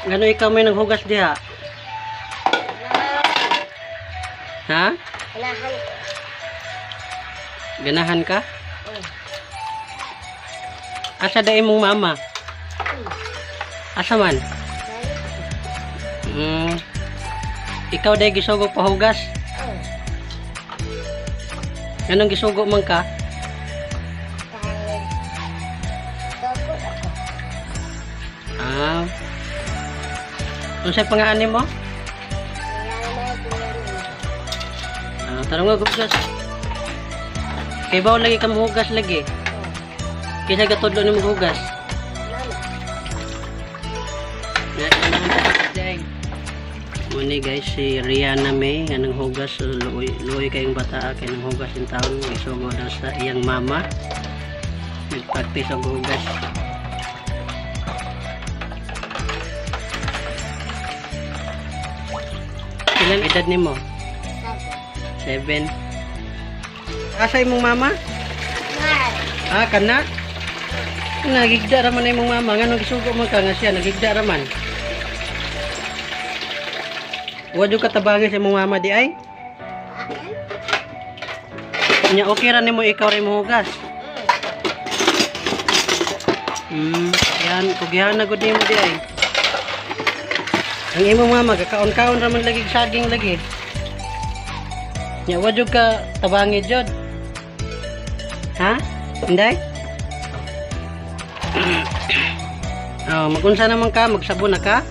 Ngano ikaw may naghugas diha? Ha? Ganahan. Ganahan ka? Asa da imong mama? Asa man? Ikaw day gisugo pahugas? Ganong gisugo man ka? Unsay pangaani mo? Tarong nga hugas. Kay bawo lagi ka hugas lagi. Kisa gatudlo ni maghugas. Muni guys, si Rihanna May anong hugas, luoy kayong bata kay nang hugas in taon isugo na sa iyang mama. Nagpractice og hugas. Ilang edad nimo? 7. Asa imong mama? Kana? Nagigda raman na imong mama. Nga gisugo mo ka nga siya. Nagigda raman. Wadyo katabangin sa imong mama di ay? Nya okay ra nimo ikaw rin mo hugas. Yan. Kugihan na gud nimo di ay. Ang imong mama kakaon-kaon raman lagi saging lagi. Nya wadyo ka tabangin jud. Ha? Inday? Magunsa naman ka, magsabon na ka?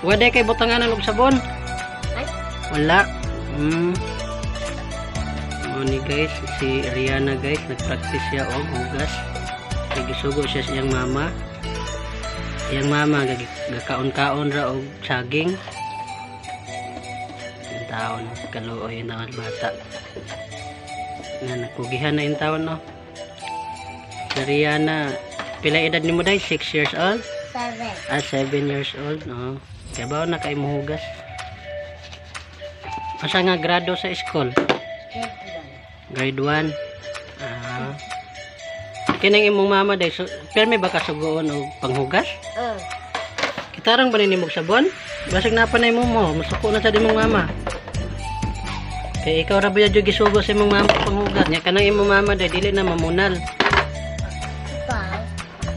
Wala kay butanganan og sabon? Wala. Ni guys, si Rihanna guys, nagpractice siya og hugas. Kay gisugo siya sa iyang mama. Iyang mama gakaon-kaon ra og saging. Taon, kaluoy na bata. Nga nagkugihan na yung taon, no? Si Rihanna, pila edad ni mo day? 6 years old? 7. 7 years old, no? Kaya ba na kayo muhugas? Asa nga grado sa school? Grade 1. Kinang imong mama day, so, pero may baka sugoon o panghugas? Kitarang ba ninimog sabon? Basig na pa na imong mo, masuko na sa dimong mama. Kaya ikaw ra ba yung gisugo sa imong mama panghugas? Nya kanang imong mama day, dili na mamunal.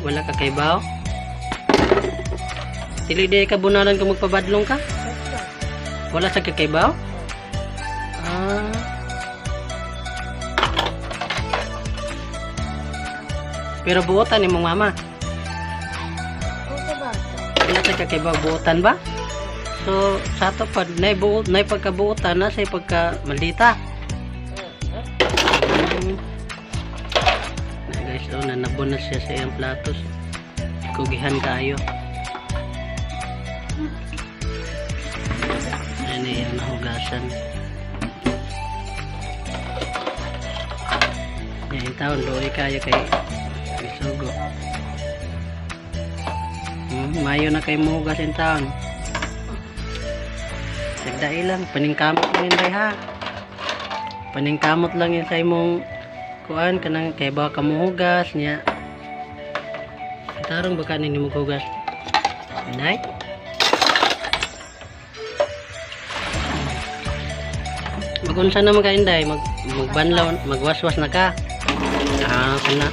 Wala ka kay bao? Dili day ka bunalan kung magpabadlong ka? Wala sa kakaybaw? Pero buotan imong mama? Wala sa kakaybaw, buotan ba? So, sa ito pa, na pagkabuotan na sa pagka maldita. Guys, nanabon na siya sa iyang platos. Kugihan kayo. Ayan na yung nahugasan. Yan yung taon, doon kayo kay Isugo. Mayo na kayo mahugas yung taon. Nagdai lang, paningkamot lang yun day ha. Paningkamot lang yun sa imong kuan, kanang kay ba ka muhugas niya. Tarong baka nini mo hugas. Inay? Magunsa naman ka inday, magbanlaw, magwaswas na ka. Kana.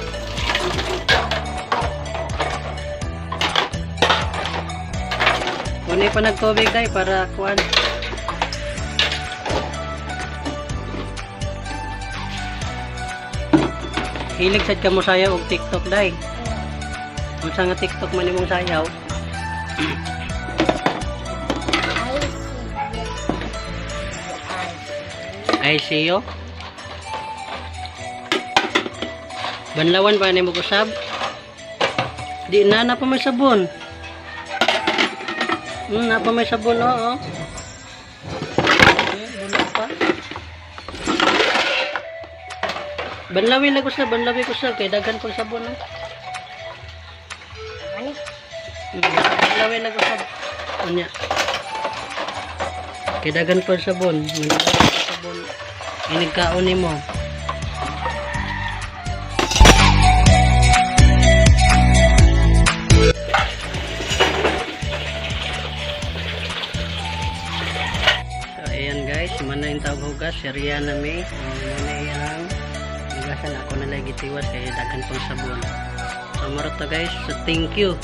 Kunay pa nagtubig day para kuan. Hilig sad ka mo sayaw og TikTok day. Unsa nga TikTok man imong sayaw? I see you. Banlawan pa ni mo kusab? Di na pa may sabon. Na pa may sabon, oo. Banlawin na ko sa, banlawin ko sa, kay daghan pang sabon. Banlawin na ko sa, unya. Kay daghan pang sabon. Sabon. Inigkaon ni mo. man na yung tawag hugas, si Rihanna May. Muna yung hugasan ako na lagi tiwas kaya daghan pang sabon. So marot to guys, so thank you.